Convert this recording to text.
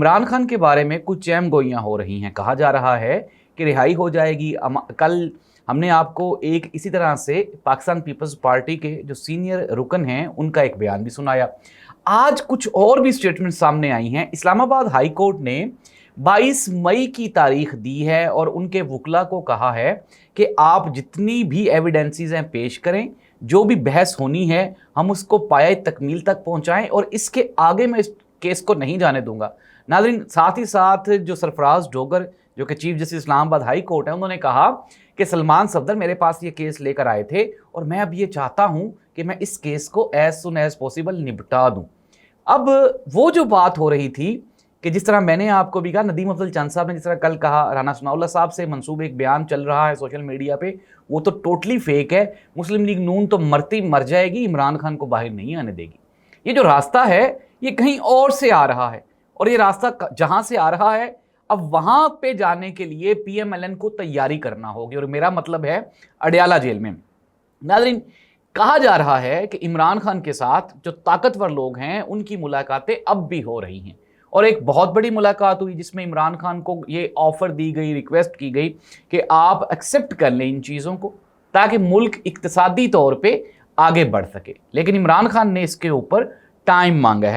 इमरान खान के बारे में कुछ चहम गोइयाँ हो रही हैं। कहा जा रहा है कि रिहाई हो जाएगी। कल हमने आपको एक इसी तरह से पाकिस्तान पीपल्स पार्टी के जो सीनियर रुकन हैं उनका एक बयान भी सुनाया। आज कुछ और भी स्टेटमेंट सामने आई हैं। इस्लामाबाद हाई कोर्ट ने 22 मई की तारीख दी है और उनके वकला को कहा है कि आप जितनी भी एविडेंसेस हैं पेश करें, जो भी बहस होनी है हम उसको पाया तकमील तक पहुंचाएं और इसके आगे मैं इस केस को नहीं जाने दूंगा। नाज़रीन, साथ ही साथ जो सरफराज डोगर जो कि chief justice Islamabad high court है, उन्होंने कहा कि सलमान सफदर मेरे पास ये केस लेकर आए थे और मैं अब ये चाहता हूं कि मैं इस केस को एज सुन एज पॉसिबल निपटा दूं। अब वो जो बात हो रही थी कि जिस तरह मैंने आपको भी कहा, नदीम अफजल चंद साहब ने जिस तरह कल कहा, राना सनाउल्लाह साहब से मंसूब एक बयान चल रहा है सोशल मीडिया पे, वो तो टोटली फेक है। मुस्लिम लीग नून तो मरती मर जाएगी, इमरान खान को बाहर नहीं आने देगी। ये जो रास्ता है ये कहीं और से आ रहा है और ये रास्ता जहां से आ रहा है अब वहां पे जाने के लिए PMLN को तैयारी करना होगी और मेरा मतलब है अडयाला जेल में। नाज़रीन, कहा जा रहा है कि इमरान खान के साथ जो ताकतवर लोग हैं उनकी मुलाकातें अब भी हो रही हैं और एक बहुत बड़ी मुलाकात हुई जिसमें इमरान खान को ये ऑफर दी गई, रिक्वेस्ट की गई कि आप एक्सेप्ट कर लें इन चीज़ों को ताकि मुल्क इक्तिसादी तौर पे आगे बढ़ सके। लेकिन इमरान खान ने इसके ऊपर टाइम मांगा है।